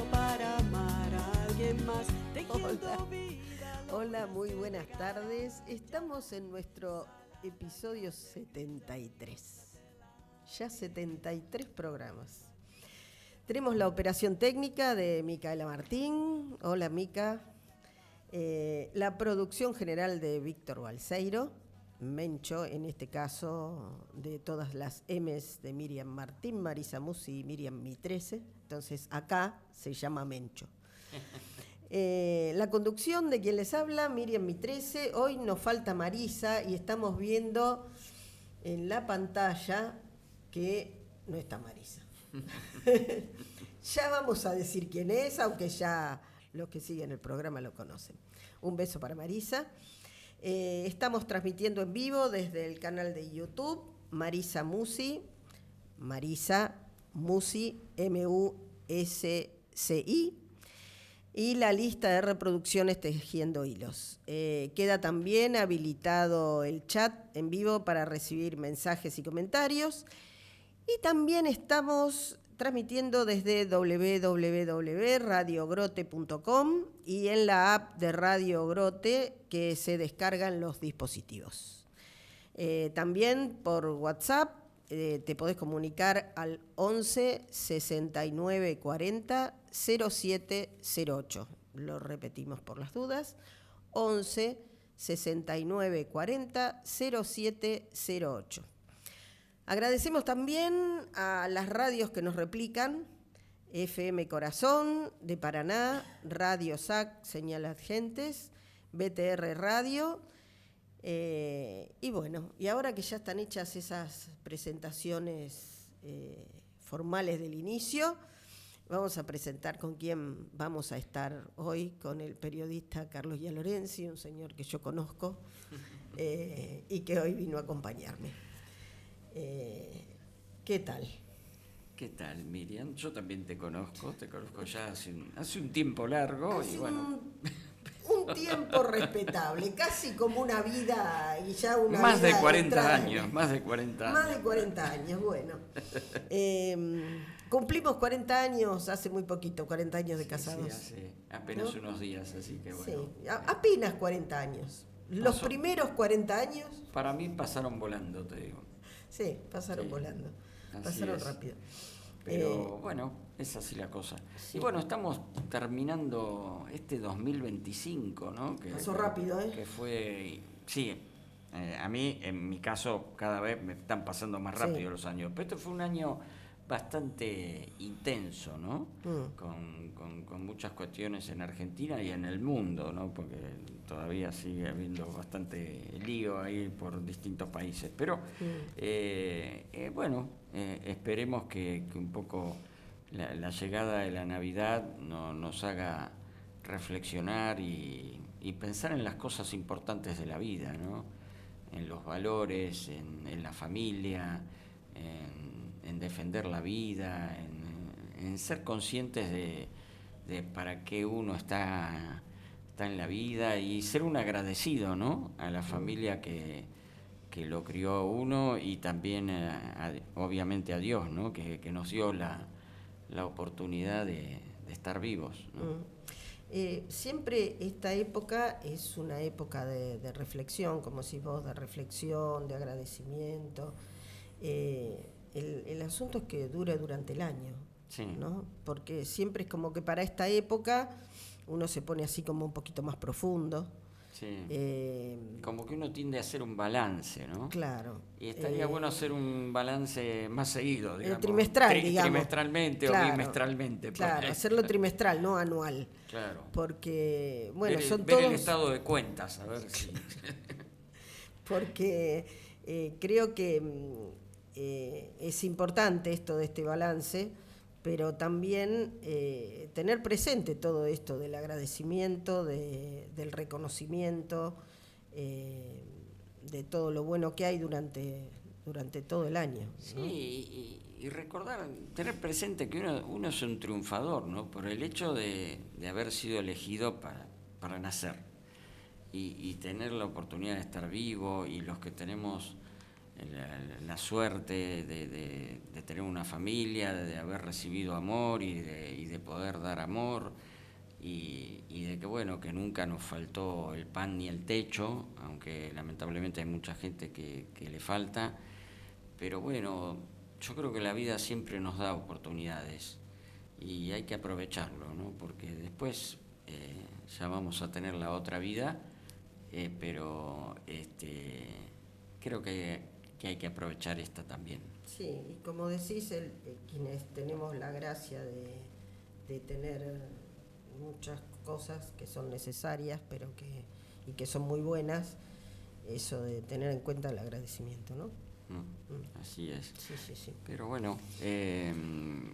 para amar a alguien más. Hola. Hola, muy buenas tardes. Estamos en nuestro episodio 73. Ya 73 programas. Tenemos la operación técnica de Micaela Martín. Hola, Mica. La producción general de Víctor Balseiro. Mencho, en este caso, de todas las M's de Miriam Martín, Marisa Musi y Miriam Mitrese. Entonces, acá se llama Mencho. La conducción de quien les habla, Miriam Mitrese. Hoy nos falta Marisa y estamos viendo en la pantalla que no está Marisa. Ya vamos a decir quién es, aunque ya los que siguen el programa lo conocen. Un beso para Marisa. Estamos transmitiendo en vivo desde el canal de YouTube Marisa Musi, M-U-S-C-I, y la lista de reproducciones Tejiendo Hilos. Queda también habilitado el chat en vivo para recibir mensajes y comentarios. Y también estamos transmitiendo desde www.radiogrote.com y en la app de Radio Grote que se descargan los dispositivos. También por WhatsApp te podés comunicar al 11 69 40 0708. Lo repetimos por las dudas. 11 69 40 0708. Agradecemos también a las radios que nos replican: FM Corazón de Paraná, Radio SAC, Señal Gentes, BTR Radio. Y bueno, y ahora que ya están hechas esas presentaciones formales del inicio, vamos a presentar con quién vamos a estar hoy, con el periodista Carlos Yalorenzi, un señor que yo conozco y que hoy vino a acompañarme. ¿Qué tal? ¿Qué tal, Miriam? Yo también te conozco ya hace un tiempo largo. Hace y bueno. un tiempo respetable, casi como una vida y ya una más vida de 40 extraña. años, más de 40 años. Más de 40 años, bueno. Cumplimos 40 años hace muy poquito, 40 años de casados. Sí, hace apenas unos días, así que bueno. Sí, apenas 40 años. Los primeros 40 años. Para mí pasaron volando, te digo. Sí, pasaron volando. Pasaron rápido. Pero bueno, es así la cosa. Sí. Y bueno, estamos terminando este 2025, ¿no? Pasó rápido, ¿eh? Que fue, sí, a mí, en mi caso, cada vez me están pasando más rápido los años. Pero este fue un año bastante intenso, ¿no? Con muchas cuestiones en Argentina y en el mundo, ¿no? Porque todavía sigue habiendo bastante lío ahí por distintos países. Pero bueno, esperemos que un poco la llegada de la Navidad nos haga reflexionar y pensar en las cosas importantes de la vida, ¿no? En los valores, en la familia, en defender la vida, en ser conscientes de para qué uno está en la vida y ser un agradecido, ¿no? A la familia que lo crió uno y también obviamente a Dios, ¿no? Que nos dio la oportunidad de estar vivos, ¿no? Siempre esta época es una época de reflexión, como decís vos, de reflexión, de agradecimiento. El asunto es que dure durante el año, sí, ¿no? Porque siempre es como que para esta época uno se pone así como un poquito más profundo. Sí. Como que uno tiende a hacer un balance, ¿no? Claro. Y estaría bueno hacer un balance más seguido, digamos. Trimestral, digamos. Trimestralmente, claro, o bimestralmente. Claro, hacerlo trimestral, no anual. Claro. Porque, bueno, ver son todos... el estado de cuentas, a ver si... Porque creo que es importante esto de este balance, pero también tener presente todo esto del agradecimiento, del reconocimiento, de todo lo bueno que hay durante todo el año, ¿no? Sí, y recordar, tener presente que uno es un triunfador, ¿no? Por el hecho de haber sido elegido para nacer y tener la oportunidad de estar vivo, y los que tenemos la suerte de tener una familia, de haber recibido amor y de poder dar amor, y de que bueno, que nunca nos faltó el pan ni el techo, aunque lamentablemente hay mucha gente que le falta, pero bueno, yo creo que la vida siempre nos da oportunidades y hay que aprovecharlo, ¿no? Porque después ya vamos a tener la otra vida, pero creo que hay que aprovechar esta también. Sí, y como decís, quienes tenemos la gracia de tener muchas cosas que son necesarias, pero que son muy buenas, eso de tener en cuenta el agradecimiento, ¿no? Así es. Sí, sí, sí. Pero bueno,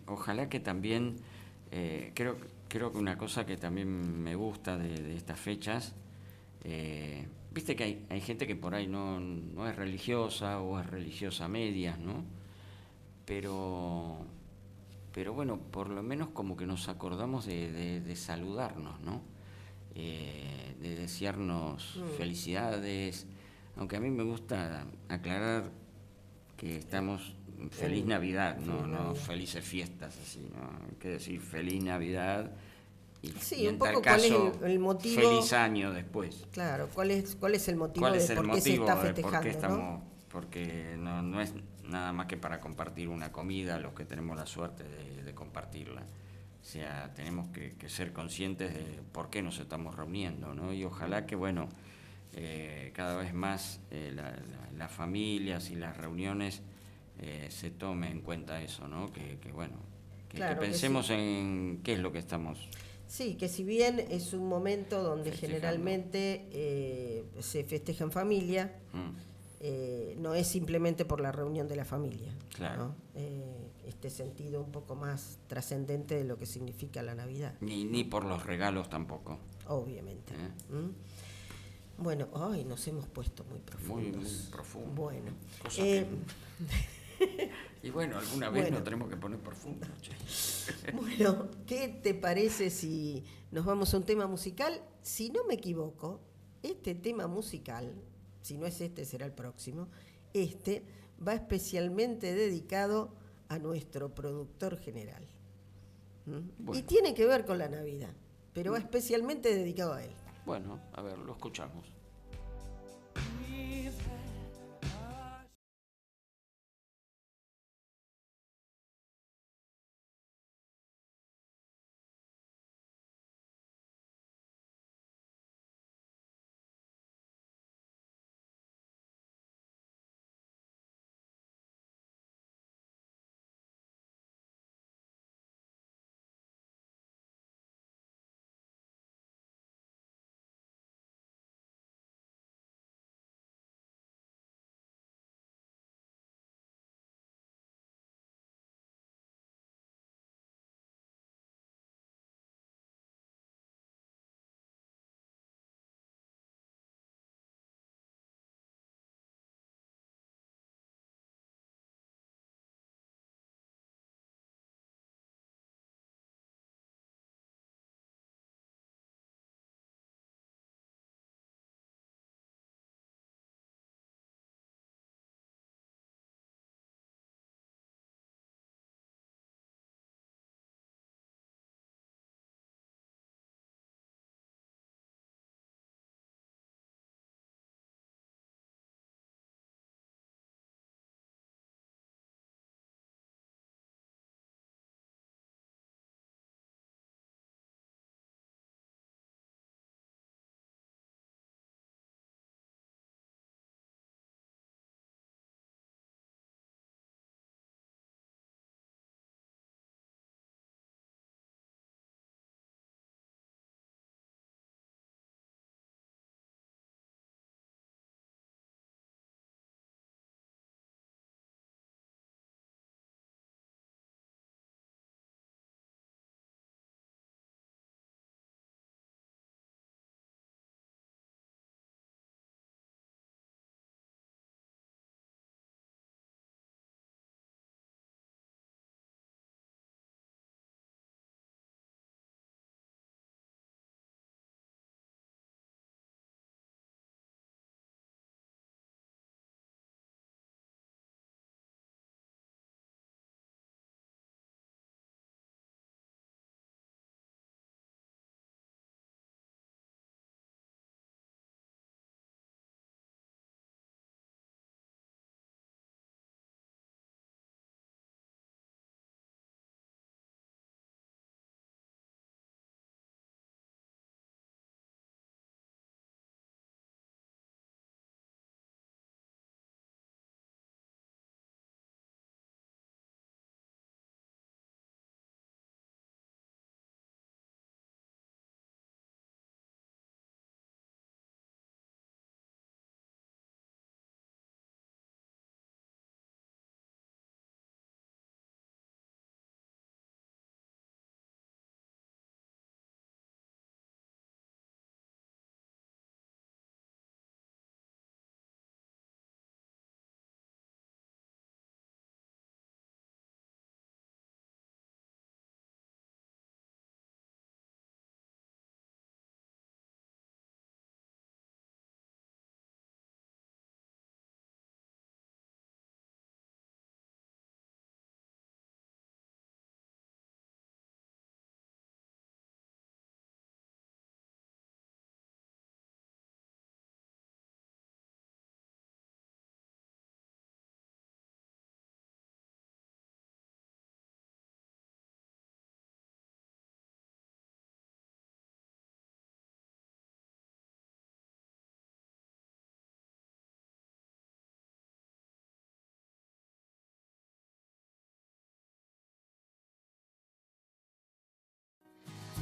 ojalá que también, creo que una cosa que también me gusta de estas fechas, viste que hay gente que por ahí no es religiosa o es religiosa a medias, ¿no? Pero, pero bueno, por lo menos como que nos acordamos de saludarnos, ¿no? De desearnos felicidades, aunque a mí me gusta aclarar que estamos feliz Navidad, no felices fiestas, así, ¿no? Hay que decir feliz Navidad Sí, y un en tal poco cuál es caso el motivo. feliz año después. Claro, cuál es el motivo ¿Cuál es de el por qué se motivo está de por qué festejando, ¿no? estamos? Porque no es nada más que para compartir una comida, los que tenemos la suerte de compartirla. O sea, tenemos que ser conscientes de por qué nos estamos reuniendo, ¿no? Y ojalá que, bueno, cada vez más las familias y las reuniones se tome en cuenta eso, ¿no? Que bueno, Claro que que pensemos sí. en qué es lo que estamos Sí, que si bien es un momento donde festejando. generalmente se festeja en familia, no es simplemente por la reunión de la familia, Claro. ¿no? Este sentido un poco más trascendente de lo que significa la Navidad. Ni por los regalos tampoco. Obviamente. Bueno, ay, nos hemos puesto muy profundos. Muy profundo. Bueno. Cosa y bueno, alguna vez nos tenemos que poner profundo. Bueno, ¿qué te parece si nos vamos a un tema musical? Si no me equivoco, este tema musical, si no es este, será el próximo, va especialmente dedicado a nuestro productor general. Bueno. Y tiene que ver con la Navidad, pero va especialmente dedicado a él. Bueno, a ver, lo escuchamos.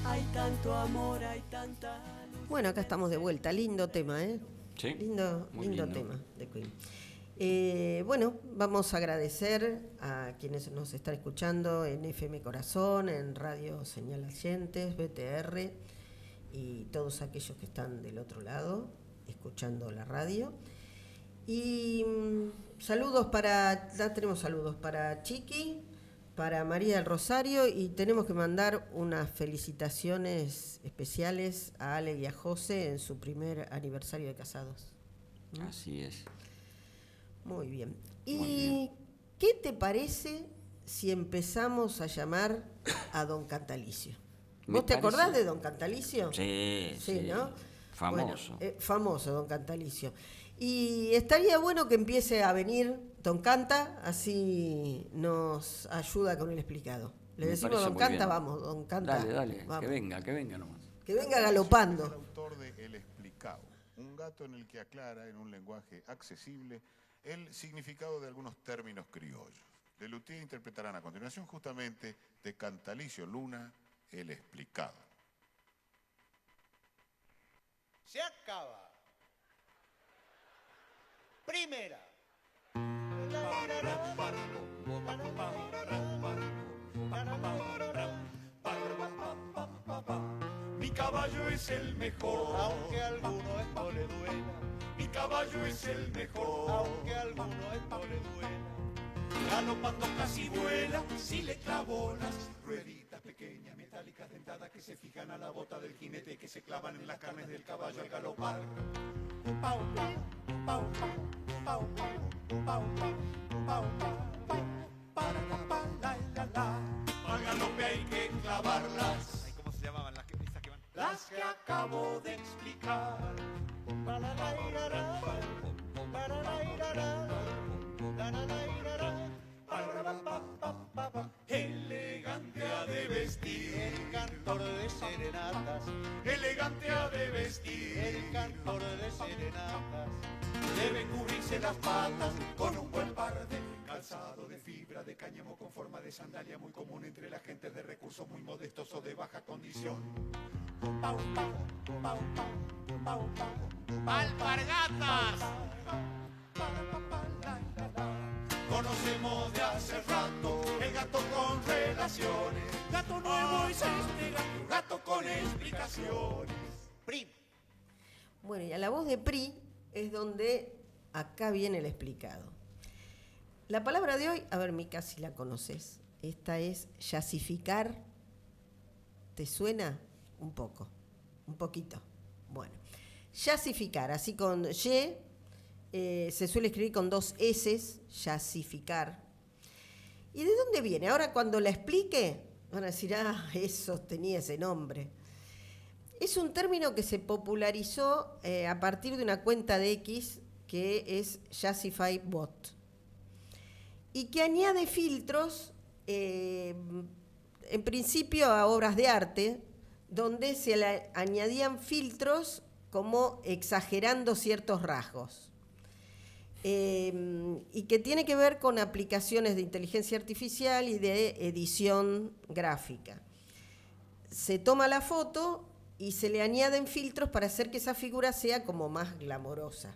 Hay tanto amor, hay tanta luz. Bueno, acá estamos de vuelta. Lindo tema, ¿eh? Sí, Lindo, muy lindo lindo. tema de Queen. Bueno, vamos a agradecer a quienes nos están escuchando en FM Corazón, en Radio Señal Allentes, BTR y todos aquellos que están del otro lado escuchando la radio. Y ya tenemos saludos para Chiqui, para María del Rosario, y tenemos que mandar unas felicitaciones especiales a Ale y a José en su primer aniversario de casados. Así es. Muy bien. Muy ¿Y bien. qué te parece si empezamos a llamar a don Cantalicio? Me ¿Vos te acordás parece- de don Cantalicio? Sí, Sí, ¿no? Famoso. Bueno, famoso don Cantalicio. Y estaría bueno que empiece a venir don Canta, así nos ayuda con el explicado. Le Me decimos parece don muy Canta, bien. vamos, don Canta. Dale, vamos. que venga nomás. Que venga El galopando. autor de El Explicado, un gato en el que aclara en un lenguaje accesible el significado de algunos términos criollos. Lelutier interpretarán a continuación justamente de Cantalicio Luna, El Explicado. Se acaba. Primera. Mi caballo es el mejor, Aunque a alguno esto le duela, mi caballo es el mejor. aunque a alguno esto le duela. Galopando casi vuela, si le clavo las rueditas pequeñas, metálicas, dentadas que se fijan a la bota del jinete, que se clavan en las carnes del caballo al galopar. Pau, pau, pau, pau, pau, pau, pau, pau, Para la. Al galope hay que clavarlas, Ay, ¿cómo se llamaban esas que van? las que acabo de explicar. Para la irara, para la irara, para la irara, Elegante ha de vestir, el cantor de serenatas, elegante ha de vestir. el cantor de serenatas. Debe cubrirse las patas con un buen par de calzado de fibra de cáñamo con forma de sandalia, muy común entre la gente de recursos muy modestos o de baja condición. Pau, pau, pau, pau, pau, pau. ¡Alpargatas! Conocemos de hace rato el gato con relaciones. Gato nuevo es este gato, gato con explicaciones. Prim. Bueno, y a la voz de PRI es donde acá viene el explicado. La palabra de hoy, a ver, Mica, si la conoces. Esta es yasificar. ¿Te suena? Un poco, un poquito. Bueno, yasificar, así con Y, se suele escribir con 2 S, yasificar. ¿Y de dónde viene? Ahora cuando la explique, van a decir, eso tenía ese nombre. Es un término que se popularizó a partir de una cuenta de X que es JassifyBot y que añade filtros, en principio a obras de arte, donde se le añadían filtros como exagerando ciertos rasgos. Y que tiene que ver con aplicaciones de inteligencia artificial y de edición gráfica. Se toma la foto y se le añaden filtros para hacer que esa figura sea como más glamorosa,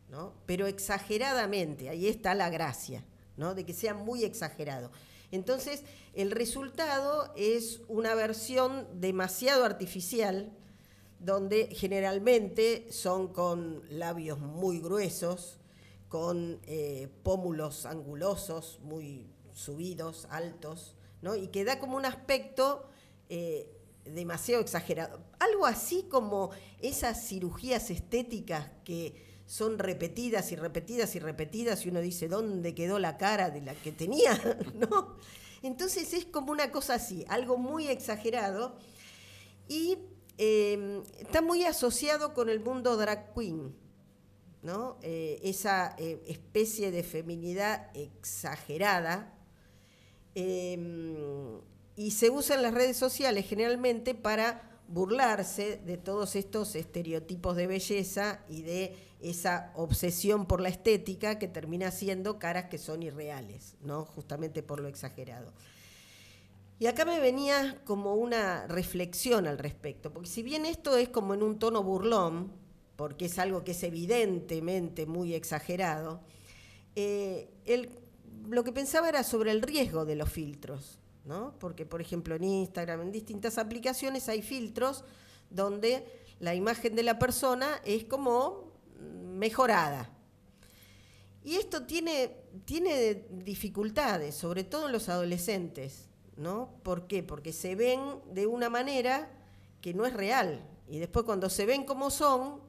¿no? Pero exageradamente, ahí está la gracia, ¿no? De que sea muy exagerado. Entonces, el resultado es una versión demasiado artificial, donde generalmente son con labios muy gruesos, con pómulos angulosos, muy subidos, altos, ¿no? Y que da como un aspecto demasiado exagerado. Algo así como esas cirugías estéticas que son repetidas y repetidas y repetidas y uno dice, ¿dónde quedó la cara de la que tenía? ¿No? Entonces es como una cosa así, algo muy exagerado y está muy asociado con el mundo drag queen, ¿no? Esa especie de feminidad exagerada, y se usa en las redes sociales generalmente para burlarse de todos estos estereotipos de belleza y de esa obsesión por la estética que termina siendo caras que son irreales, ¿no? Justamente por lo exagerado. Y acá me venía como una reflexión al respecto, porque si bien esto es como en un tono burlón, porque es algo que es evidentemente muy exagerado, lo que pensaba era sobre el riesgo de los filtros, ¿no? Porque, por ejemplo, en Instagram, en distintas aplicaciones hay filtros donde la imagen de la persona es como mejorada. Y esto tiene dificultades, sobre todo en los adolescentes, ¿no? ¿Por qué? Porque se ven de una manera que no es real. Y después cuando se ven como son,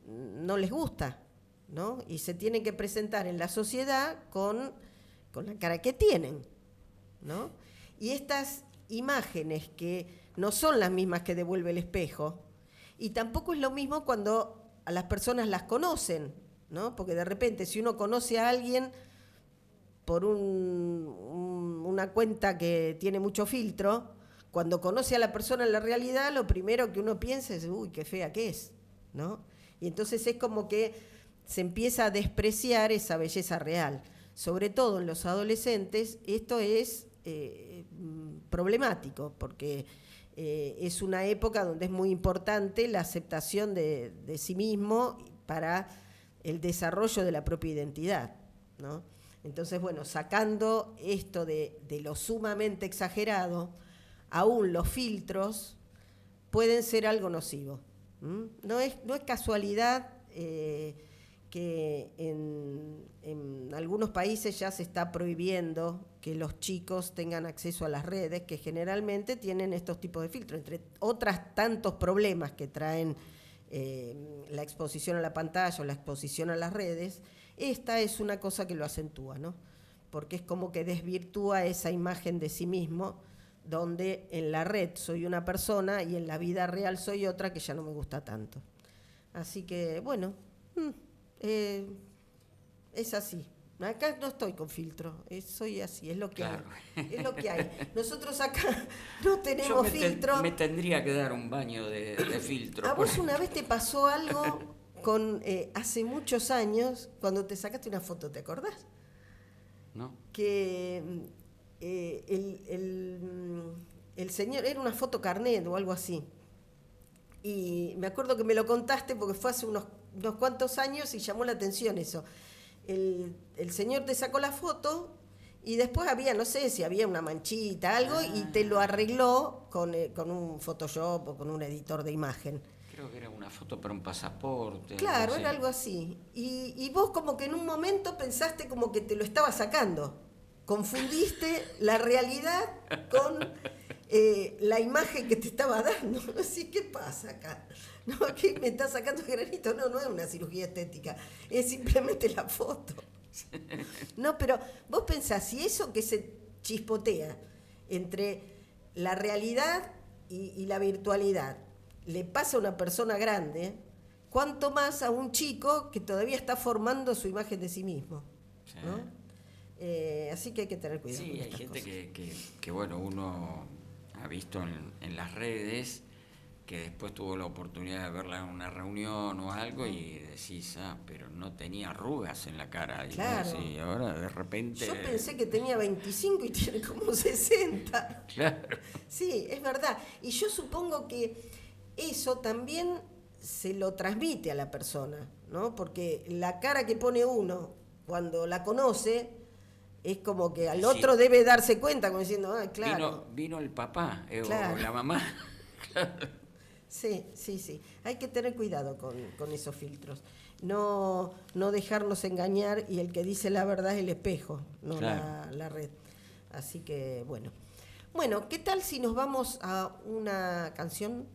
no les gusta, ¿no? Y se tienen que presentar en la sociedad con la cara que tienen, ¿no? Y estas imágenes que no son las mismas que devuelve el espejo, y tampoco es lo mismo cuando a las personas las conocen, ¿no? Porque de repente si uno conoce a alguien por una cuenta que tiene mucho filtro, cuando conoce a la persona en la realidad, lo primero que uno piensa es, uy, qué fea que es, ¿no? Y entonces es como que se empieza a despreciar esa belleza real. Sobre todo en los adolescentes, esto es problemático, porque es una época donde es muy importante la aceptación de sí mismo para el desarrollo de la propia identidad, ¿no? Entonces, bueno, sacando esto de lo sumamente exagerado, aún los filtros pueden ser algo nocivo. No es casualidad que en algunos países ya se está prohibiendo que los chicos tengan acceso a las redes, que generalmente tienen estos tipos de filtros, entre otras tantos problemas que traen la exposición a la pantalla o la exposición a las redes. Esta es una cosa que lo acentúa, ¿no? Porque es como que desvirtúa esa imagen de sí mismo, donde en la red soy una persona y en la vida real soy otra que ya no me gusta tanto. Así que, bueno, es así. Acá no estoy con filtro, soy así, es lo que Claro. hay. Es lo que hay. Nosotros acá no tenemos filtro. Me tendría que dar un baño de filtro. ¿A vos una vez te pasó algo hace muchos años, cuando te sacaste una foto, ¿te acordás? ¿No? Que el señor, era una foto carnet o algo así. Y me acuerdo que me lo contaste porque fue hace unos cuantos años y llamó la atención eso. El señor te sacó la foto y después había, no sé si había una manchita, algo, y te lo arregló con un Photoshop o con un editor de imagen. Creo que era una foto para un pasaporte. Claro, era algo así. Y vos como que en un momento pensaste como que te lo estaba sacando. Confundiste la realidad con la imagen que te estaba dando. Así, ¿qué pasa acá? ¿No? ¿Qué me está sacando granito? No es una cirugía estética, es simplemente la foto. No, pero vos pensás, si eso que se chispotea entre la realidad y la virtualidad le pasa a una persona grande, cuánto más a un chico que todavía está formando su imagen de sí mismo, Sí. ¿no? Así que hay que tener cuidado. Sí, con hay estas gente cosas. que, bueno, uno ha visto en las redes que después tuvo la oportunidad de verla en una reunión o algo y decís, pero no tenía arrugas en la cara. Claro. Y ahora de repente... Yo pensé que tenía 25 y tiene como 60. Claro. Sí, es verdad. Y yo supongo que eso también se lo transmite a la persona, ¿no? Porque la cara que pone uno cuando la conoce es como que al Sí. otro debe darse cuenta, como diciendo, claro. Vino el papá Claro. o la mamá. Sí. Hay que tener cuidado con esos filtros. No dejarnos engañar, y el que dice la verdad es el espejo, no Claro. la red. Así que, bueno. Bueno, ¿qué tal si nos vamos a una canción?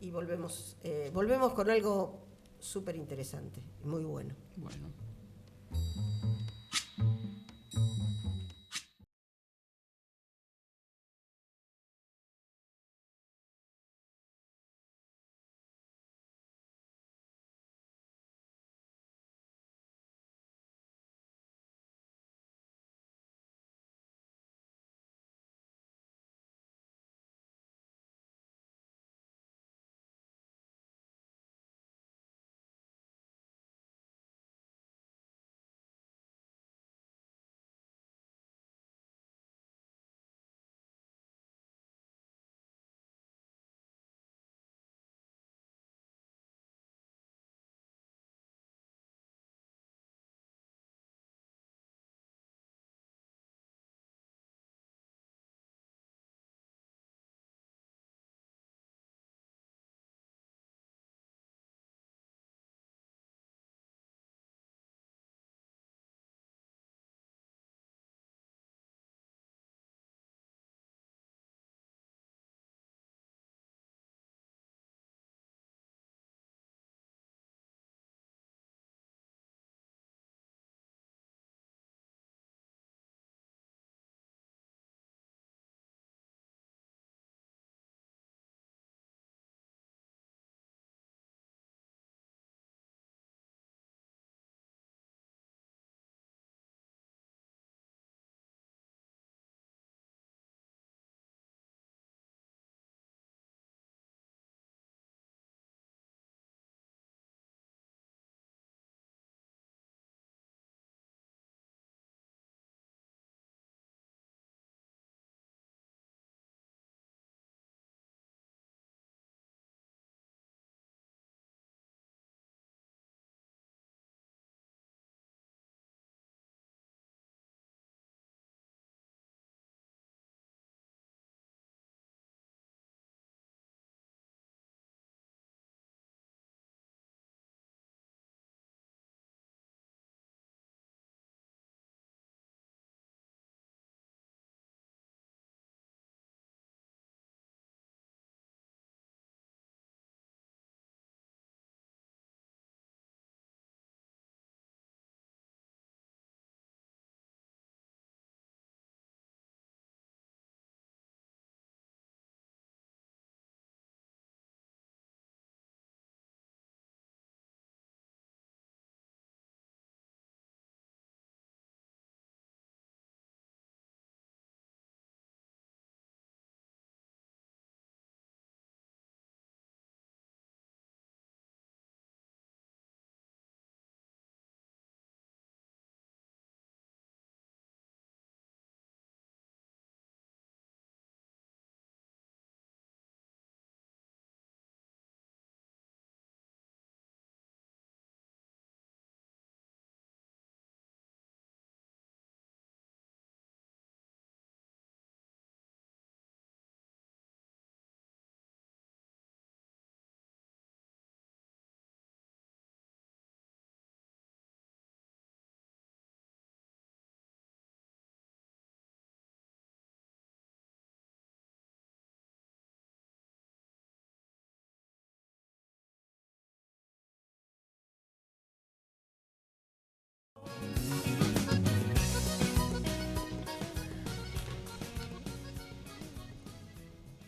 Y volvemos con algo súper interesante, muy bueno. Bueno.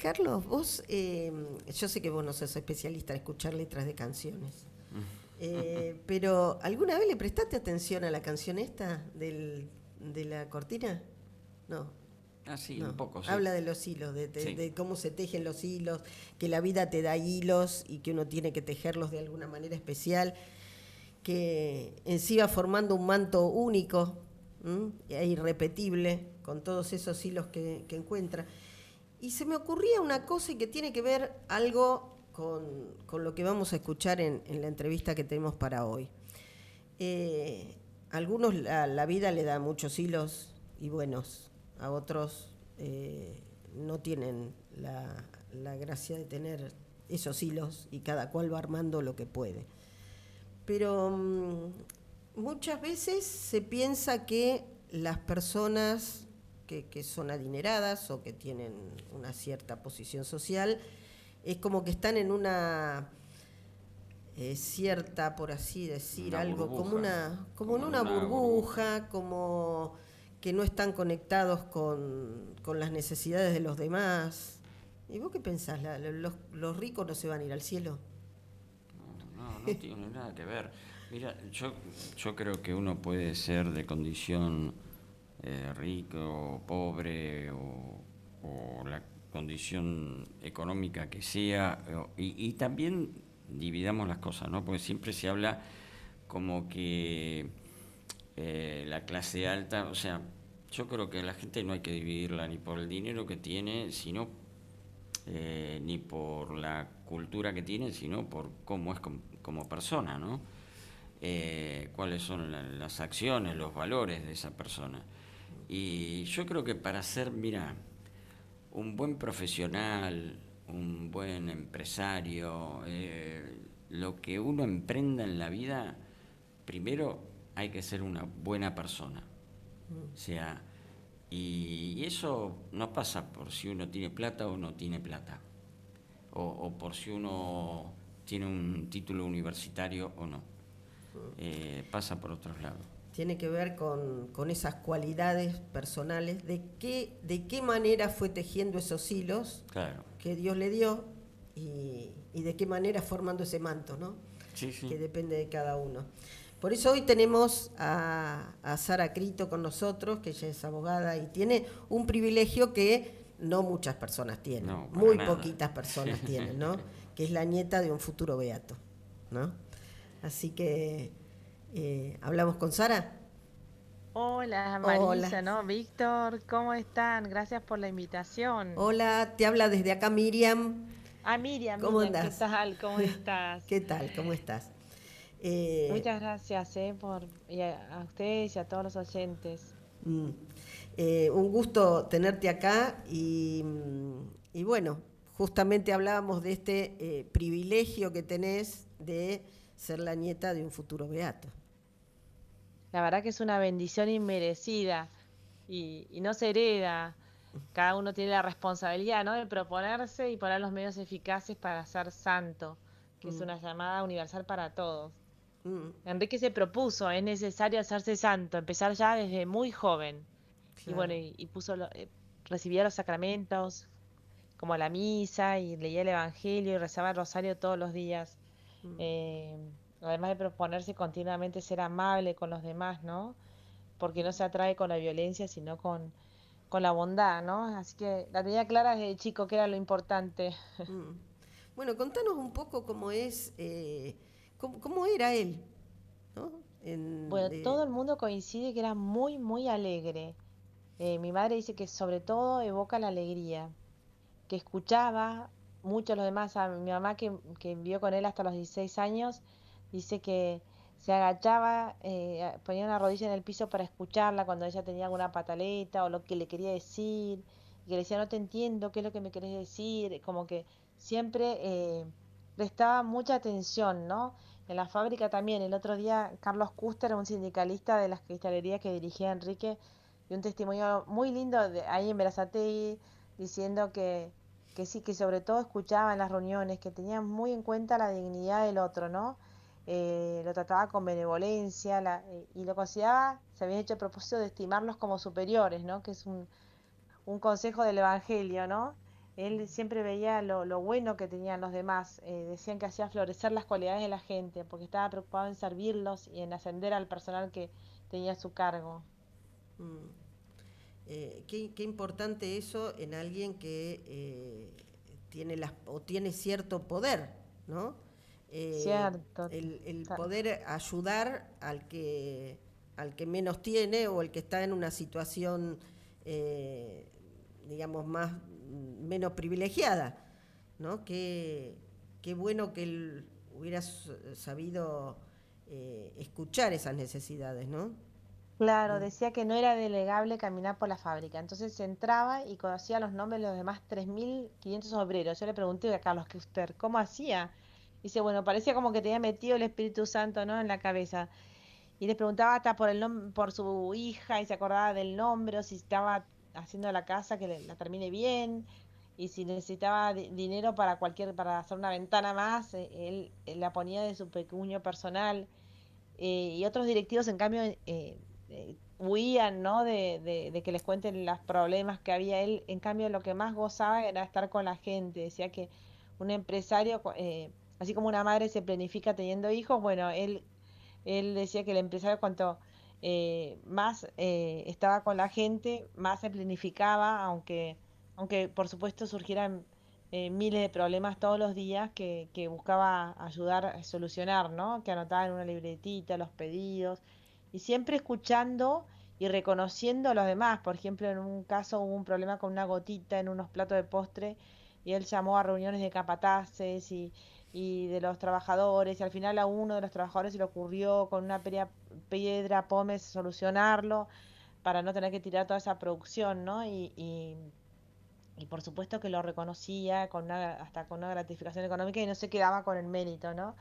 Carlos, vos, yo sé que vos no sos especialista en escuchar letras de canciones, pero ¿alguna vez le prestaste atención a la canción esta de la cortina? No. Ah, sí, No, un poco, sí. habla de los hilos, Sí. de cómo se tejen los hilos, que la vida te da hilos y que uno tiene que tejerlos de alguna manera especial, que en sí va formando un manto único e irrepetible con todos esos hilos que encuentra. Y se me ocurría una cosa y que tiene que ver algo con lo que vamos a escuchar en la entrevista que tenemos para hoy. A algunos la vida le da muchos hilos y buenos, a otros no tienen la gracia de tener esos hilos y cada cual va armando lo que puede. Pero muchas veces se piensa que las personas que son adineradas o que tienen una cierta posición social, es como que están en una cierta, por así decir, Una algo burbuja. como en una burbuja, como que no están conectados con las necesidades de los demás. ¿Y vos qué pensás? ¿Los ricos no se van a ir al cielo? No tiene nada que ver. Mira, yo creo que uno puede ser de condición rico, pobre o la condición económica que sea, y también dividamos las cosas, ¿no? Porque siempre se habla como que la clase alta, o sea, yo creo que la gente no hay que dividirla ni por el dinero que tiene, sino ni por la cultura que tiene, sino por cómo es como persona, ¿no? Cuáles son las acciones, los valores de esa persona. Y yo creo que para ser, mira, un buen profesional, un buen empresario, lo que uno emprenda en la vida, primero hay que ser una buena persona. O sea, y eso no pasa por si uno tiene plata o no tiene plata, o por si uno tiene un título universitario o no. Pasa por otros lados. Tiene que ver con esas cualidades personales, de qué manera fue tejiendo esos hilos Claro. que Dios le dio y de qué manera formando ese manto, ¿no? Sí, sí. Que depende de cada uno. Por eso hoy tenemos a Sara Crito con nosotros, que ella es abogada y tiene un privilegio que no muchas personas tienen, No, para muy nada. poquitas personas tienen, ¿no? Que es la nieta de un futuro beato, ¿no? Así que hablamos con Sara. Hola Hola. Marisa, ¿no? Víctor, ¿cómo están? Gracias por la invitación. Hola, te habla desde acá Miriam. Ah, Miriam, ¿Cómo Miriam, ¿qué andás? tal? ¿Cómo estás? ¿Qué tal? ¿Cómo estás? Eh, Muchas gracias, y a ustedes y a todos los oyentes. mm, un gusto tenerte acá y bueno, justamente hablábamos de este privilegio que tenés de ser la nieta de un futuro beato. La verdad que es una bendición inmerecida y no se hereda. Cada uno tiene la responsabilidad, ¿no? De proponerse y poner los medios eficaces para ser santo, que es Mm, una llamada universal para todos. mm, Enrique se propuso, es necesario hacerse santo, empezar ya desde muy joven. Y bueno, claro. y recibía los sacramentos, como la misa, y leía el Evangelio y rezaba el rosario todos los días. Mm, Eh, Además de proponerse continuamente ser amable con los demás, ¿no? Porque no se atrae con la violencia, sino con la bondad, ¿no? Así que la tenía clara desde chico que era lo importante. mm. Bueno, contanos un poco cómo es, cómo era él, ¿no? Bueno, todo el mundo coincide que era muy, muy alegre. Mi madre dice que sobre todo evoca la alegría, que escuchaba mucho a los demás. A mi mamá, que vivió con él hasta los 16 años, dice que se agachaba, ponía una rodilla en el piso para escucharla cuando ella tenía alguna pataleta o lo que le quería decir, y que le decía, no te entiendo, ¿qué es lo que me querés decir? Como que siempre prestaba mucha atención, ¿no? En la fábrica también, el otro día Carlos Custer, un sindicalista de las cristalerías que dirigía Enrique, y un testimonio muy lindo ahí en Berazategui, diciendo que sí, que sobre todo escuchaba en las reuniones, que tenía muy en cuenta la dignidad del otro, ¿no? Lo trataba con benevolencia y lo consideraba, se había hecho el propósito de estimarlos como superiores, ¿no? Que es un consejo del Evangelio, ¿no? Él siempre veía lo bueno que tenían los demás. Decían que hacía florecer las cualidades de la gente, porque estaba preocupado en servirlos y en ascender al personal que tenía a su cargo. Mm. Qué importante eso en alguien que tiene cierto poder, ¿no? Cierto. El poder ayudar al que menos tiene o el que está en una situación, digamos, menos privilegiada, ¿no? Qué bueno que él hubiera sabido escuchar esas necesidades, ¿no? Claro, decía que no era delegable caminar por la fábrica. Entonces entraba y conocía los nombres de los demás 3.500 obreros. Yo le pregunté a Carlos Kester, ¿cómo hacía? Dice, bueno, parecía como que tenía metido el Espíritu Santo, ¿no?, en la cabeza. Y les preguntaba hasta por su hija y se acordaba del nombre, o si estaba haciendo la casa que la termine bien, y si necesitaba dinero para hacer una ventana más, él la ponía de su pecuño personal. Y otros directivos, en cambio, huían, ¿no?, de que les cuenten los problemas que había. Él, en cambio, lo que más gozaba era estar con la gente. Decía que un empresario, así como una madre se planifica teniendo hijos, bueno, él decía que el empresario, cuanto más estaba con la gente, más se planificaba, aunque por supuesto surgieran miles de problemas todos los días que buscaba ayudar a solucionar, ¿no? Que anotaba en una libretita los pedidos y siempre escuchando y reconociendo a los demás. Por ejemplo, en un caso hubo un problema con una gotita en unos platos de postre y él llamó a reuniones de capataces y de los trabajadores, y al final a uno de los trabajadores se le ocurrió con una piedra pómez solucionarlo para no tener que tirar toda esa producción, ¿no? Y por supuesto que lo reconocía hasta con una gratificación económica y no se quedaba con el mérito, ¿no?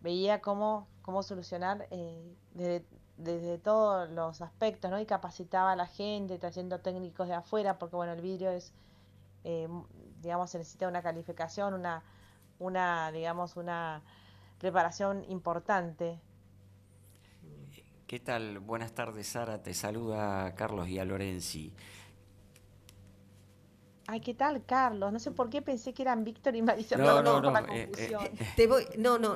Veía cómo solucionar desde todos los aspectos, ¿no? Y capacitaba a la gente trayendo técnicos de afuera, porque bueno, el vidrio es, eh, digamos, se necesita una calificación, digamos, una preparación importante. ¿Qué tal? Buenas tardes, Sara. Te saluda Carlos y a Lorenzi. Ay, ¿qué tal, Carlos? No sé por qué pensé que eran Víctor y Marisa, No, perdón no, por no. la confusión.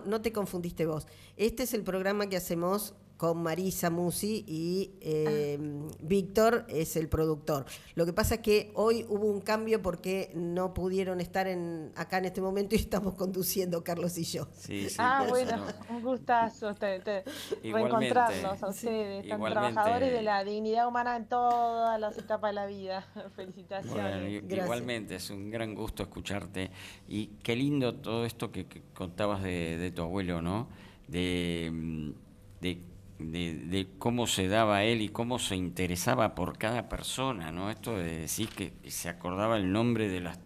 No te confundiste vos. Este es el programa que hacemos con Marisa Musi y Ah, Víctor es el productor. Lo que pasa es que hoy hubo un cambio porque no pudieron estar acá en este momento y estamos conduciendo Carlos y yo. Sí, sí, por eso bueno, no. un gustazo Igualmente, reencontrarlos a ustedes, tan trabajadores de igualmente. la dignidad humana en todas las etapas de la vida. Bueno, Felicitaciones. Gracias. igualmente, es un gran gusto escucharte. Y qué lindo todo esto que contabas de tu abuelo, ¿no? De, de, de cómo se daba él y cómo se interesaba por cada persona, ¿no? Esto de decir que se acordaba el nombre de los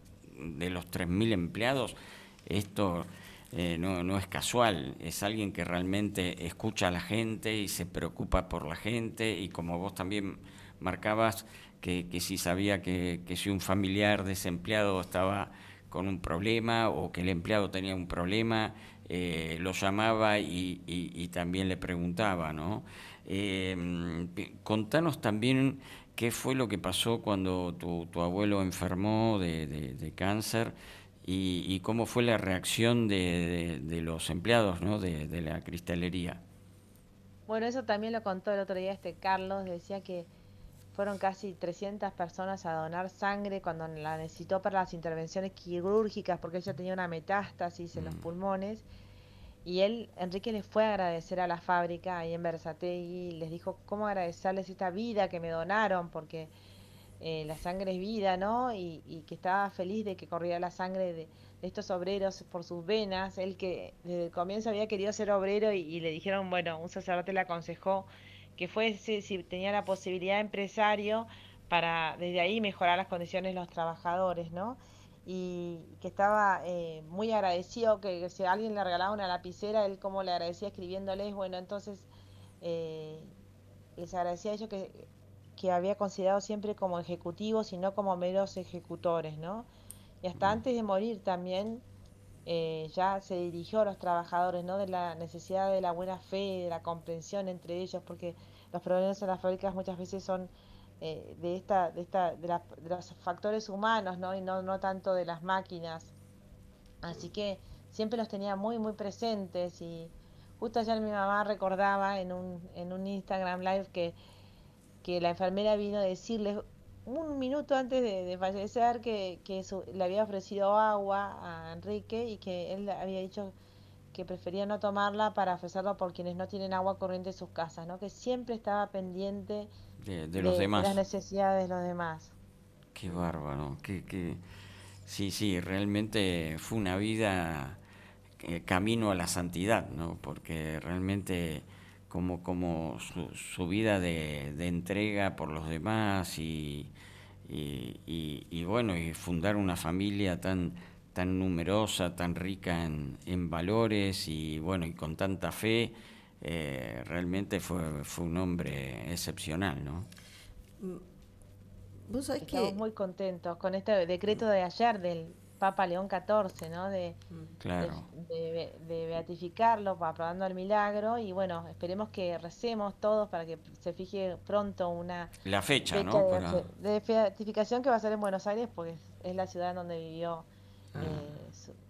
3.000 empleados, esto no es casual, es alguien que realmente escucha a la gente y se preocupa por la gente, y como vos también marcabas, que si sabía que si un familiar desempleado estaba con un problema o que el empleado tenía un problema, lo llamaba y también le preguntaba, ¿no? Contanos también qué fue lo que pasó cuando tu abuelo enfermó de cáncer, y cómo fue la reacción de los empleados, ¿no?, de la cristalería. Bueno, eso también lo contó el otro día Carlos, decía que fueron casi 300 personas a donar sangre cuando la necesitó para las intervenciones quirúrgicas, porque ella tenía una metástasis en los Mm. pulmones. Y Enrique, les fue a agradecer a la fábrica ahí en Berazategui, les dijo cómo agradecerles esta vida que me donaron, porque la sangre es vida, ¿no? Y que estaba feliz de que corría la sangre de estos obreros por sus venas. Él, que desde el comienzo había querido ser obrero y le dijeron, bueno, un sacerdote le aconsejó que fuese, si tenía la posibilidad, de empresario, para desde ahí mejorar las condiciones de los trabajadores, ¿no? Y que estaba muy agradecido, que si alguien le regalaba una lapicera, él como le agradecía escribiéndoles. Bueno, entonces eh, les agradecía a ellos que había considerado siempre como ejecutivos y no como meros ejecutores, ¿no? Y hasta antes de morir también ya se dirigió a los trabajadores, ¿no? De la necesidad de la buena fe, de la comprensión entre ellos, porque los problemas en las fábricas muchas veces son de los factores humanos, ¿no? Y no tanto de las máquinas. Así que siempre los tenía muy, muy presentes. Y justo ayer mi mamá recordaba en un Instagram Live que la enfermera vino a decirle un minuto antes de fallecer le había ofrecido agua a Enrique y que él había dicho que prefería no tomarla para ofrecerlo por quienes no tienen agua corriente en sus casas, ¿no? Que siempre estaba pendiente de los de las demás. necesidades de los demás. Qué bárbaro. Sí, sí, realmente fue una vida camino a la santidad, ¿no? Porque realmente como su vida de entrega por los demás y bueno, y fundar una familia tan numerosa, tan rica en valores y bueno, y con tanta fe, realmente fue un hombre excepcional, ¿no? Vos sabés Estamos que muy contentos con este decreto de ayer del Papa León XIV, ¿no? Claro. De beatificarlo, aprobando el milagro. Y bueno, esperemos que recemos todos para que se fije pronto una La fecha, fecha ¿no? Para... de beatificación que va a ser en Buenos Aires, porque es la ciudad en donde vivió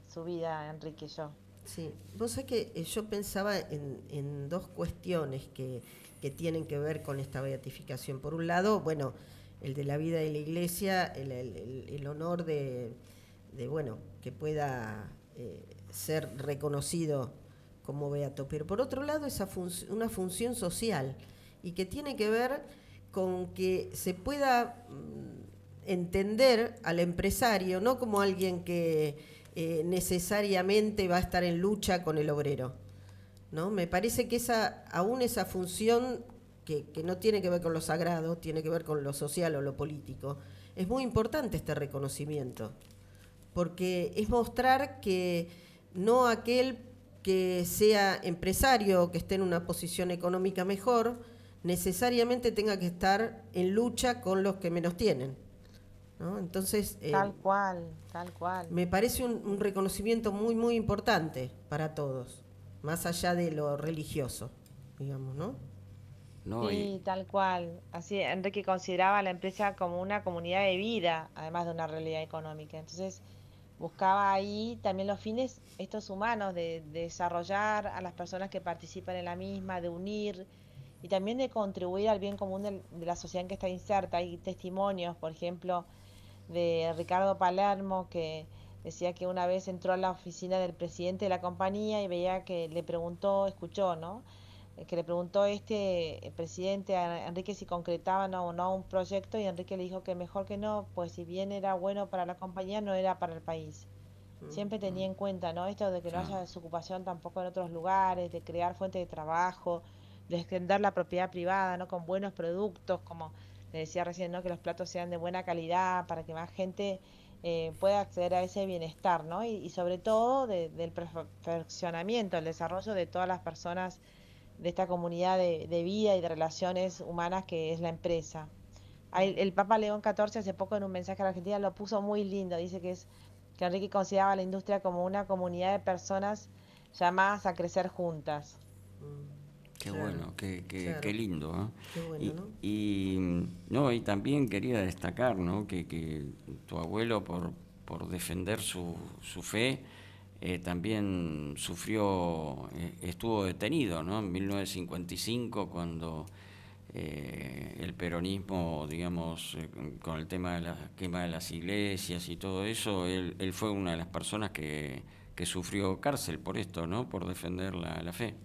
su vida Enrique Yo. sí, vos sabés que yo pensaba en dos cuestiones que tienen que ver con esta beatificación. Por un lado, bueno, el de la vida de la Iglesia, el honor bueno, que pueda ser reconocido como beato. Pero por otro lado, una función social y que tiene que ver con que se pueda entender al empresario no como alguien que necesariamente va a estar en lucha con el obrero, ¿no? Me parece que aún esa función que no tiene que ver con lo sagrado, tiene que ver con lo social o lo político, es muy importante este reconocimiento, porque es mostrar que no aquel que sea empresario o que esté en una posición económica mejor, necesariamente tenga que estar en lucha con los que menos tienen, ¿no? Entonces, Tal cual, tal cual. me parece un reconocimiento muy, muy importante para todos, más allá de lo religioso, digamos, ¿no? No, Sí, tal cual. Así Enrique consideraba a la empresa como una comunidad de vida, además de una realidad económica. Entonces buscaba ahí también los fines estos humanos de desarrollar a las personas que participan en la misma, de unir y también de contribuir al bien común de la sociedad en que está inserta. Hay testimonios, por ejemplo, de Ricardo Palermo, que decía que una vez entró a la oficina del presidente de la compañía y veía que le preguntó, escuchó, ¿no? Que le preguntó el presidente a Enrique si concretaban o no un proyecto, y Enrique le dijo que mejor que no, pues si bien era bueno para la compañía, no era para el país. Siempre tenía en cuenta, ¿no? Esto de que no claro. haya desocupación tampoco en otros lugares, de crear fuentes de trabajo, de extender la propiedad privada, ¿no? Con buenos productos, como le decía recién, ¿no? Que los platos sean de buena calidad para que más gente pueda acceder a ese bienestar, ¿no? Y sobre todo del perfeccionamiento, el desarrollo de todas las personas de esta comunidad de vida y de relaciones humanas que es la empresa. El Papa León XIV hace poco en un mensaje a la Argentina lo puso muy lindo, dice que Enrique consideraba la industria como una comunidad de personas llamadas a crecer juntas. Qué Claro, bueno, claro. qué lindo, ¿eh? Qué bueno, ¿no? No, y también quería destacar, ¿no? Que tu abuelo por defender su fe también estuvo detenido, ¿no? En 1955 cuando el peronismo, digamos, con el tema de la quema de las iglesias y todo eso, él fue una de las personas que sufrió cárcel por esto, ¿no? Por defender la fe.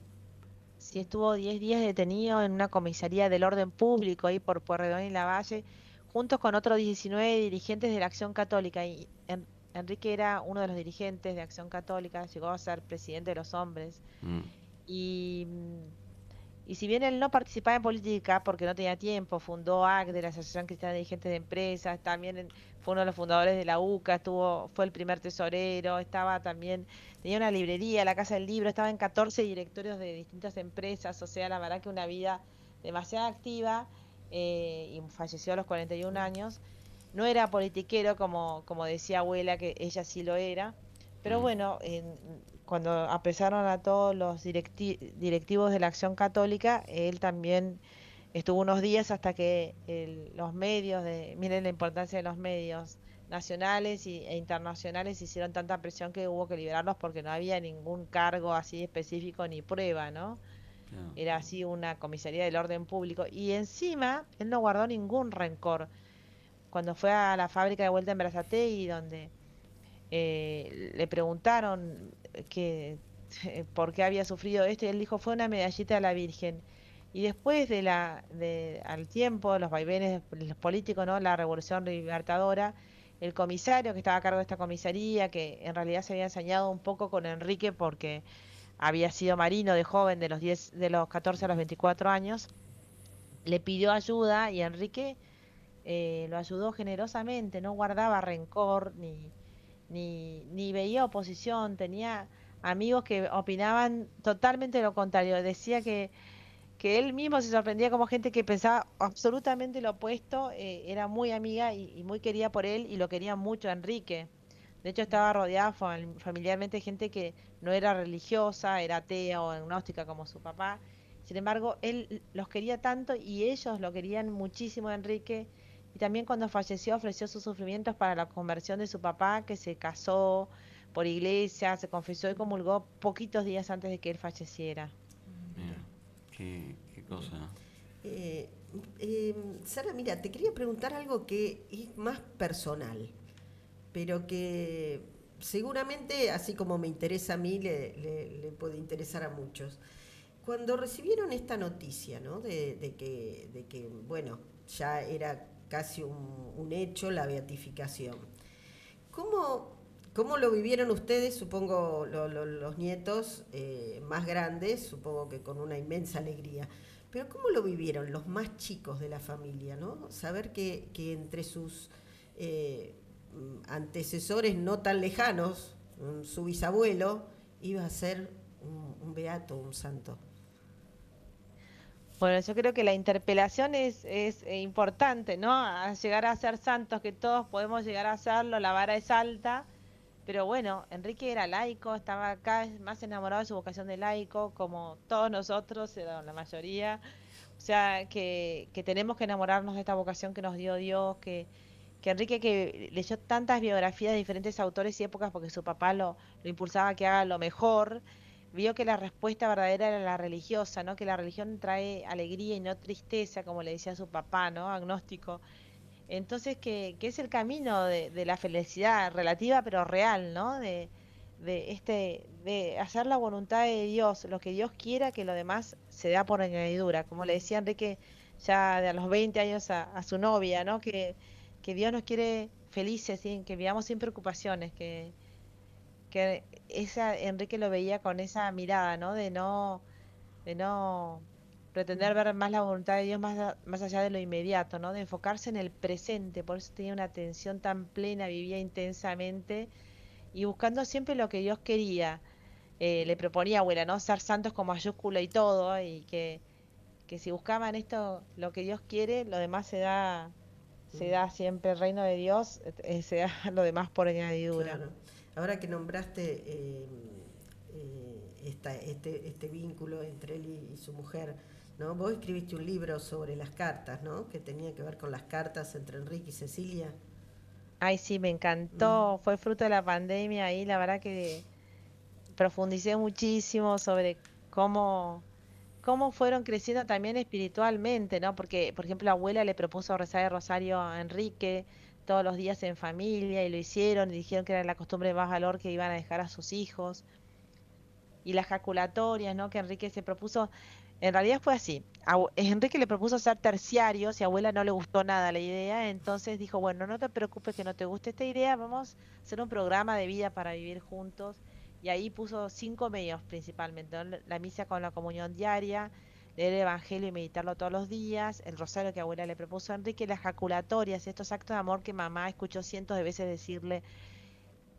Sí, estuvo 10 días detenido en una comisaría del orden público ahí por Pueyrredón y Lavalle, juntos con otros 19 dirigentes de la Acción Católica. Y Enrique era uno de los dirigentes de Acción Católica, llegó a ser presidente de los hombres. Mm, Y, y si bien él no participaba en política porque no tenía tiempo, fundó ACDE, la Asociación Cristiana de Dirigentes de Empresas, también fue uno de los fundadores de la UCA, fue el primer tesorero, estaba también, tenía una librería, la Casa del Libro, estaba en 14 directorios de distintas empresas, o sea, la verdad que una vida demasiado activa, y falleció a los 41 años. No era politiquero como decía abuela, que ella sí lo era, pero mm. bueno, cuando apresaron a todos los directivos de la Acción Católica, él también Estuvo unos días hasta que los medios, miren la importancia de los medios nacionales e internacionales, hicieron tanta presión que hubo que liberarlos porque no había ningún cargo así específico ni prueba, ¿no? Claro. Era así una comisaría del orden público. Y encima, él no guardó ningún rencor. Cuando fue a la fábrica de vuelta en Berazategui, donde le preguntaron que, por qué había sufrido esto, y él dijo, fue una medallita a la Virgen. Y después al tiempo, los vaivenes los políticos, ¿no? La Revolución Libertadora, el comisario que estaba a cargo de esta comisaría, que en realidad se había ensañado un poco con Enrique porque había sido marino de joven de los 14 a los 24 años, le pidió ayuda y Enrique lo ayudó generosamente, no guardaba rencor ni veía oposición, tenía amigos que opinaban totalmente lo contrario, decía que él mismo se sorprendía como gente que pensaba absolutamente lo opuesto, era muy amiga y muy querida por él y lo quería mucho a Enrique. De hecho, estaba rodeada familiarmente de gente que no era religiosa, era atea o agnóstica como su papá. Sin embargo, él los quería tanto y ellos lo querían muchísimo a Enrique. Y también cuando falleció ofreció sus sufrimientos para la conversión de su papá, que se casó por iglesia, se confesó y comulgó poquitos días antes de que él falleciera. Mira, qué cosa. Eh, Sara, mira, te quería preguntar algo que es más personal, pero que seguramente, así como me interesa a mí, le puede interesar a muchos. Cuando recibieron esta noticia, ¿no? De que, bueno, ya era casi un hecho la beatificación. ¿Cómo, cómo lo vivieron ustedes? Supongo los nietos más grandes, supongo que con una inmensa alegría. Pero ¿cómo lo vivieron los más chicos de la familia, ¿no? Saber que entre sus eh, antecesores no tan lejanos, su bisabuelo, iba a ser un beato, un santo. Bueno, yo creo que la interpelación es importante, ¿no? A llegar a ser santos, que todos podemos llegar a hacerlo, la vara es alta, pero bueno, Enrique era laico, estaba cada vez más enamorado de su vocación de laico, como todos nosotros, la mayoría. O sea, que tenemos que enamorarnos de esta vocación que nos dio Dios, que Enrique, que leyó tantas biografías de diferentes autores y épocas porque su papá lo impulsaba a que haga lo mejor, vio que la respuesta verdadera era la religiosa, ¿no? Que la religión trae alegría y no tristeza, como le decía su papá, ¿no? Agnóstico. Entonces, que es el camino de la felicidad relativa pero real, ¿no? De hacer la voluntad de Dios, lo que Dios quiera, que lo demás se da por añadidura. Como le decía Enrique ya de a los 20 años a su novia, ¿no? Que Dios nos quiere felices, ¿sí? Que vivamos sin preocupaciones, que Enrique lo veía con esa mirada, ¿no? De no pretender ver más la voluntad de Dios más allá de lo inmediato, ¿no? De enfocarse en el presente, por eso tenía una atención tan plena, vivía intensamente y buscando siempre lo que Dios quería. Le proponía, abuela, ¿no? Ser santos con mayúscula y todo, y que si buscaban esto, lo que Dios quiere, lo demás se da siempre el reino de Dios, se da lo demás por añadidura. Claro. Ahora que nombraste este vínculo entre él y su mujer, ¿no? Vos escribiste un libro sobre las cartas, ¿no? Que tenía que ver con las cartas entre Enrique y Cecilia. Ay, sí, me Mm. encantó, fue fruto de la pandemia y la verdad que profundicé muchísimo sobre cómo fueron creciendo también espiritualmente, ¿no? Porque, por ejemplo, la abuela le propuso rezar el rosario a Enrique todos los días en familia y lo hicieron y dijeron que era la costumbre de más valor que iban a dejar a sus hijos. Y las jaculatorias, ¿no? Que Enrique se propuso, en realidad fue así. Enrique le propuso ser terciarios y a abuela no le gustó nada la idea, entonces dijo, bueno, no te preocupes que no te guste esta idea, vamos a hacer un programa de vida para vivir juntos. Y ahí puso 5 medios principalmente, ¿no? La misa con la comunión diaria, leer el Evangelio y meditarlo todos los días, el rosario que abuela le propuso a Enrique, las jaculatorias, estos actos de amor que mamá escuchó cientos de veces decirle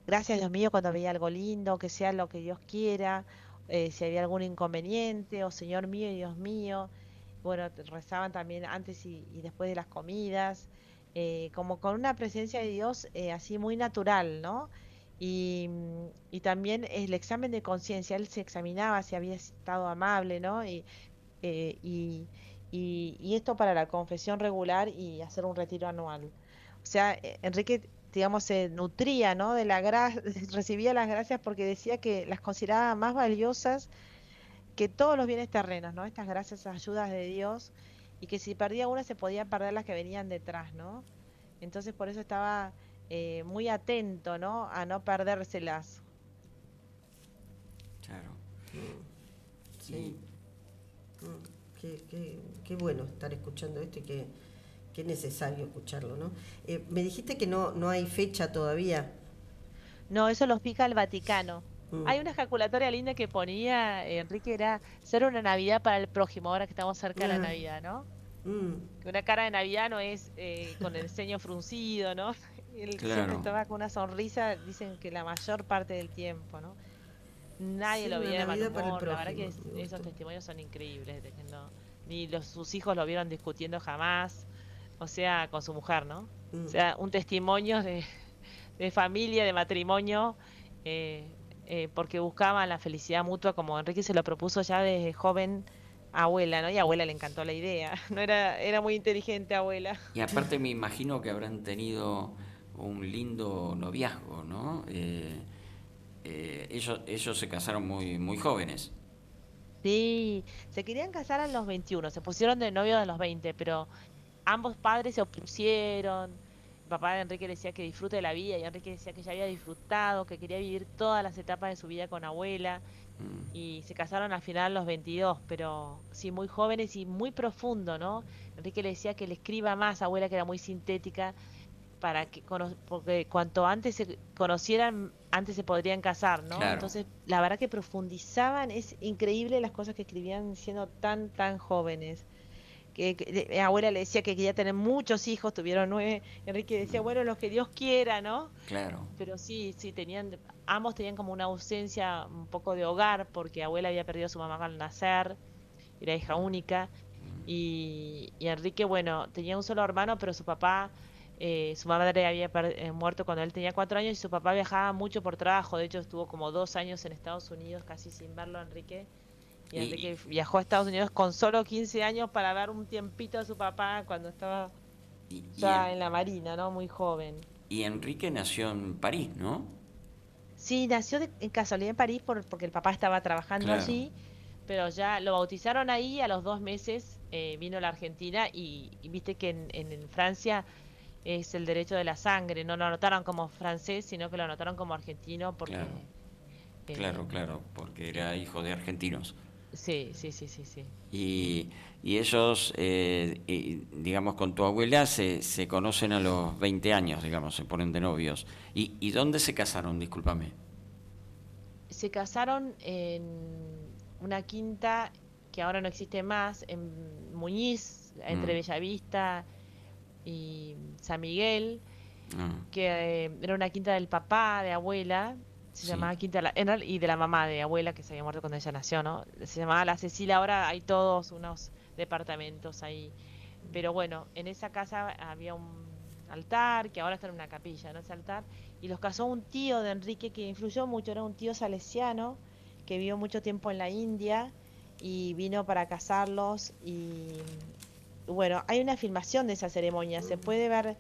gracias Dios mío cuando veía algo lindo, que sea lo que Dios quiera, si había algún inconveniente, o Señor mío y Dios mío. Bueno, rezaban también antes y después de las comidas, como con una presencia de Dios así muy natural, ¿no? Y también el examen de conciencia, él se examinaba si había estado amable, ¿no? Eh, y, y esto para la confesión regular y hacer un retiro anual. O sea, Enrique, digamos, se nutría, ¿no? de la gracia, recibía las gracias porque decía que las consideraba más valiosas que todos los bienes terrenos, ¿no? Estas gracias, ayudas de Dios, y que si perdía una se podían perder las que venían detrás, ¿no? Entonces por eso estaba muy atento, ¿no? A no perdérselas. Claro. Sí. Qué bueno estar escuchando esto y qué necesario escucharlo, ¿no? Me dijiste que no hay fecha todavía. No, eso lo fija el Vaticano. Mm, Hay una ejaculatoria linda que ponía Enrique, era ser una Navidad para el prójimo, ahora que estamos cerca de la ah, Navidad, ¿no? mm, Que una cara de Navidad no es con el ceño fruncido, ¿no? Él siempre Claro. estaba con una sonrisa, dicen que la mayor parte del tiempo, ¿no? Nadie ser lo una veía de mal Navidad para el humor, la verdad que prójimo. Me esos gustó. testimonios son increíbles, de que ni sus hijos lo vieron discutiendo jamás, o sea, con su mujer, ¿no? O Mm, sea, un testimonio de familia, de matrimonio, porque buscaban la felicidad mutua, como Enrique se lo propuso ya desde joven a abuela, ¿no? Y a abuela le encantó la idea, no era muy inteligente abuela. Y aparte me imagino que habrán tenido un lindo noviazgo, ¿no? Ellos se casaron muy jóvenes. Sí, se querían casar a los 21, se pusieron de novio a los 20, pero ambos padres se opusieron. El papá de Enrique le decía que disfrute de la vida y Enrique decía que ya había disfrutado, que quería vivir todas las etapas de su vida con abuela y se casaron al final a los 22, pero sí, muy jóvenes y muy profundo, ¿no? Enrique le decía que le escriba más a abuela, que era muy sintética, para que porque cuanto antes se conocieran, antes se podrían casar, ¿no? Claro, Entonces, la verdad que profundizaban, es increíble las cosas que escribían siendo tan jóvenes. Mi abuela le decía que quería tener muchos hijos, tuvieron 9. Enrique decía, bueno, los que Dios quiera, ¿no? claro. Pero sí, ambos tenían como una ausencia un poco de hogar, porque abuela había perdido a su mamá al nacer, era hija única, y Enrique, bueno, tenía un solo hermano, pero su madre había muerto cuando él tenía 4 años, y su papá viajaba mucho por trabajo. De hecho, estuvo como 2 años en Estados Unidos, casi sin verlo, Enrique. Y Y, Enrique viajó a Estados Unidos con solo 15 años para ver un tiempito a su papá cuando estaba y, y, ya en- en la marina, ¿no? Muy joven. y Enrique nació en París, ¿no? Sí, nació en casualidad en París porque el papá estaba trabajando Claro. allí, pero ya lo bautizaron ahí. A los 2 meses vino a la Argentina, y viste que en Francia es el derecho de la sangre. No lo anotaron como francés, sino que lo anotaron como argentino Claro, porque... eh, claro, porque eh, era hijo de argentinos. sí. Y, y ellos, digamos, con tu abuela se conocen a los 20 años, digamos, se ponen de novios. ¿Y dónde se casaron? Discúlpame. Se casaron en una quinta que ahora no existe más, en Muñiz, entre Mm, Bellavista y San Miguel, ah, que era una quinta del papá, de abuela, se sí, llamaba y de la mamá de abuela, que se había muerto cuando ella nació, ¿no? Se llamaba La Cecilia. Ahora hay todos unos departamentos ahí. Pero bueno, en esa casa había un altar, que ahora está en una capilla, ¿no? Ese altar. Y los casó un tío de Enrique que influyó mucho, era un tío salesiano que vivió mucho tiempo en la India y vino para casarlos. Y bueno, hay una filmación de esa ceremonia, se puede ver,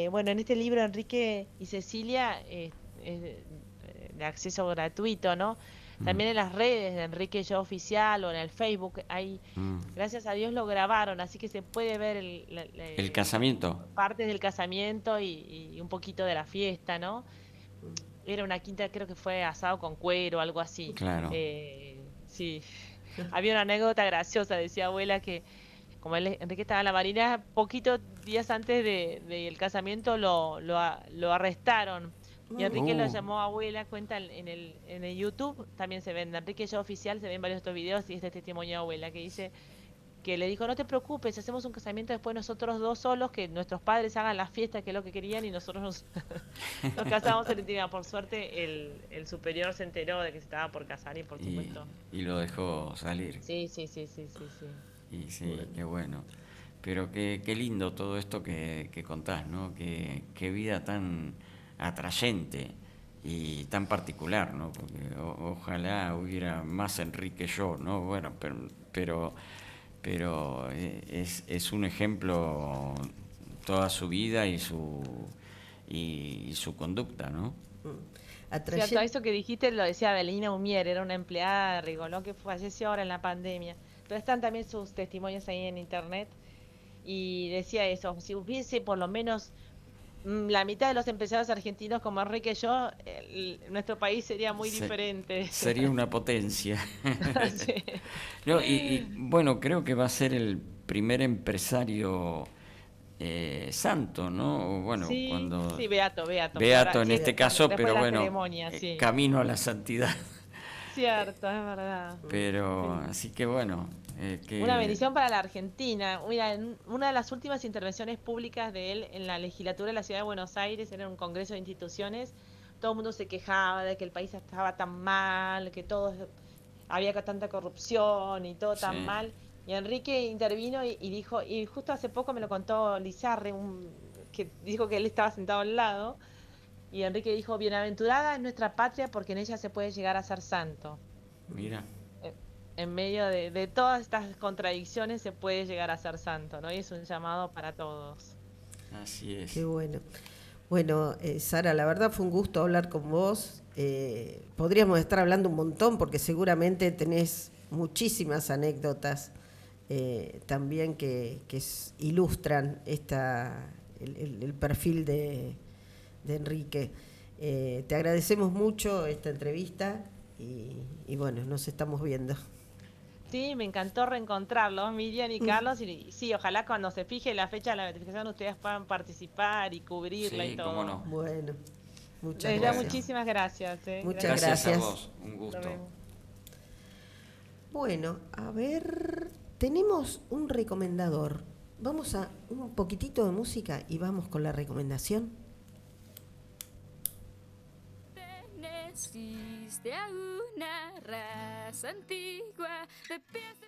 bueno, en este libro Enrique y Cecilia, es de acceso gratuito, ¿no? mm, También en las redes de Enrique Yo Oficial o en el Facebook hay, mm. gracias a Dios lo grabaron, así que se puede ver ¿El casamiento? partes del casamiento y un poquito de la fiesta, ¿no? Era una quinta, creo que fue asado con cuero, algo así. Claro. Sí, había una anécdota graciosa, decía abuela, que como Enrique estaba en la marina, poquitos días antes del casamiento lo arrestaron. Y Enrique lo Uh, llamó a abuela, cuenta en el YouTube, también se ven, de Enrique Yo Oficial, se ven varios de estos videos, y este testimonio de abuela que dice que le dijo, no te preocupes, hacemos un casamiento después nosotros dos solos, que nuestros padres hagan la fiesta, que es lo que querían, y nosotros nos casamos en intimidad. Por suerte el superior se enteró de que se estaba por casar, y por y, supuesto, y lo dejó salir. sí. Y sí, qué bueno. Pero qué lindo todo esto que contás, ¿no? Qué vida tan atrayente y tan particular, ¿no? Porque ojalá hubiera más Enrique yo, ¿no? Bueno, pero pero es un ejemplo toda su vida y su conducta, ¿no? Cierto, eso que dijiste lo decía Avelina Umier, era una empleada de Rigoló que falleció ahora en la pandemia. Pero están también sus testimonios ahí en internet y decía eso, si hubiese por lo menos la mitad de los empresarios argentinos como Enrique y yo, nuestro país sería muy diferente. Sería una potencia. Sí. No, y bueno, creo que va a ser el primer empresario santo, ¿no? Bueno, Sí, cuando sí, Beato. Beato Ahora, en sí, este caso, después pero de la bueno, ceremonia, sí. camino a la santidad. Cierto, es verdad. Pero, Sí. así que bueno, Una bendición para la Argentina. Mira, en una de las últimas intervenciones públicas de él en la legislatura de la Ciudad de Buenos Aires, era un congreso de instituciones, todo el mundo se quejaba de que el país estaba tan mal, que había tanta corrupción y todo tan sí. mal. Y Enrique intervino y dijo, y justo hace poco me lo contó Lizarre, que dijo que él estaba sentado al lado, y Enrique dijo, bienaventurada es nuestra patria porque en ella se puede llegar a ser santo. Mira. En medio de todas estas contradicciones se puede llegar a ser santo, ¿no? Y es un llamado para todos. Así es. Qué bueno. Bueno, Sara, la verdad fue un gusto hablar con vos. Podríamos estar hablando un montón porque seguramente tenés muchísimas anécdotas también que ilustran el perfil de Enrique. Te agradecemos mucho esta entrevista y bueno, nos estamos viendo. Sí, me encantó reencontrarlos, Miriam y Carlos, y sí, ojalá cuando se fije la fecha de la beatificación ustedes puedan participar y cubrirla Sí, y todo. cómo no. Bueno, muchas Les da gracias. muchísimas gracias. Muchas Gracias a gracias. vos, un Nos gusto. vemos. Bueno, a ver, tenemos un recomendador. Vamos a un poquitito de música y vamos con la recomendación. Naciste a una raza antigua de pies de...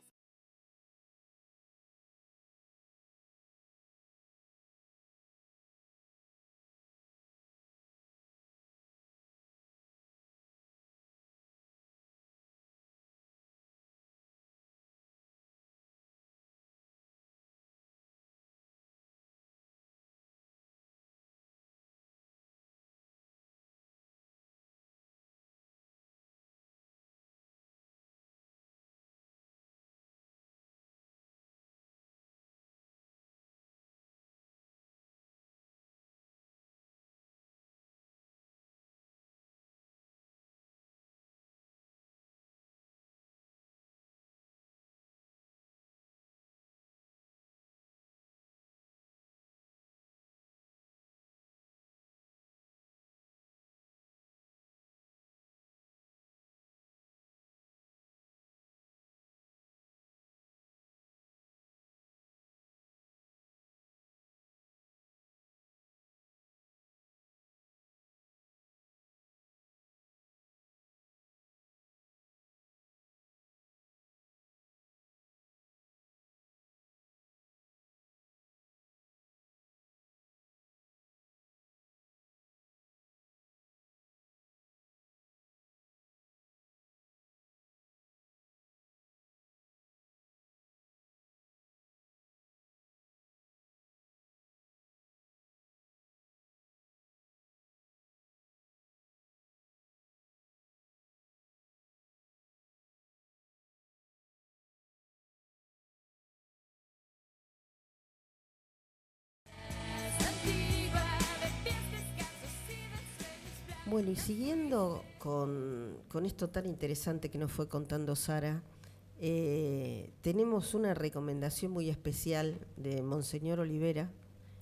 Bueno, y siguiendo con esto tan interesante que nos fue contando Sara, tenemos una recomendación muy especial de Monseñor Olivera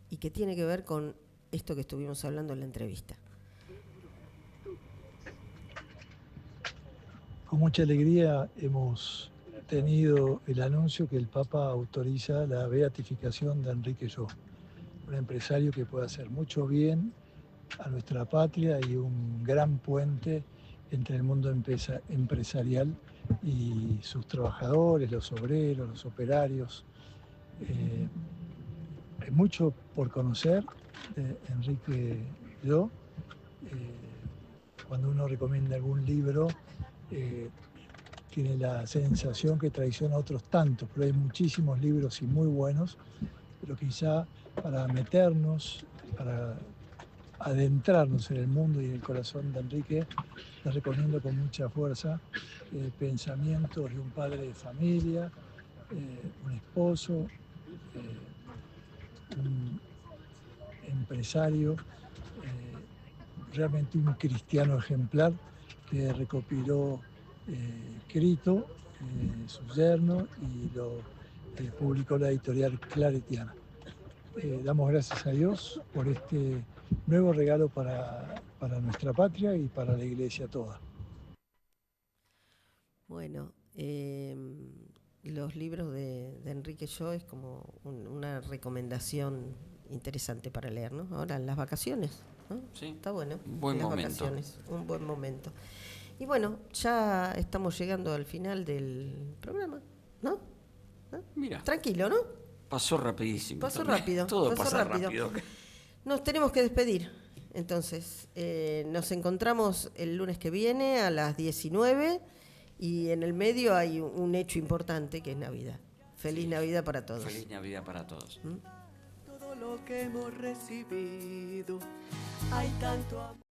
y que tiene que ver con esto que estuvimos hablando en la entrevista. Con mucha alegría hemos tenido el anuncio que el Papa autoriza la beatificación de Enrique Yo, un empresario que puede hacer mucho bien a nuestra patria y un gran puente entre el mundo empresarial y sus trabajadores, los obreros, los operarios. Hay mucho por conocer de Enrique Yo. Cuando uno recomienda algún libro, tiene la sensación que traiciona a otros tantos, pero hay muchísimos libros y muy buenos, pero quizá para meternos, para adentrarnos en el mundo y en el corazón de Enrique, les recomiendo con mucha fuerza Pensamientos de un padre de familia, un esposo, un empresario, realmente un cristiano ejemplar que recopiló Crito, su yerno, y lo publicó la editorial Claretiana. Damos gracias a Dios por este nuevo regalo para nuestra patria y para la iglesia toda. Bueno, los libros de Enrique Yo es como una recomendación interesante para leer, ¿no? Ahora en las vacaciones, ¿no? Sí. Está bueno. Buen las momento. Vacaciones, un buen momento. Y bueno, ya estamos llegando al final del programa, ¿no? Mira. Tranquilo, ¿no? Pasó rapidísimo. Pasó también. rápido. Todo pasó pasa rápido. rápido. Nos tenemos que despedir. Entonces, nos encontramos el lunes que viene a las 19 y en el medio hay un hecho importante que es Navidad. Feliz Navidad para todos. Feliz Navidad para todos. Todo lo que hemos recibido, hay tanto amor.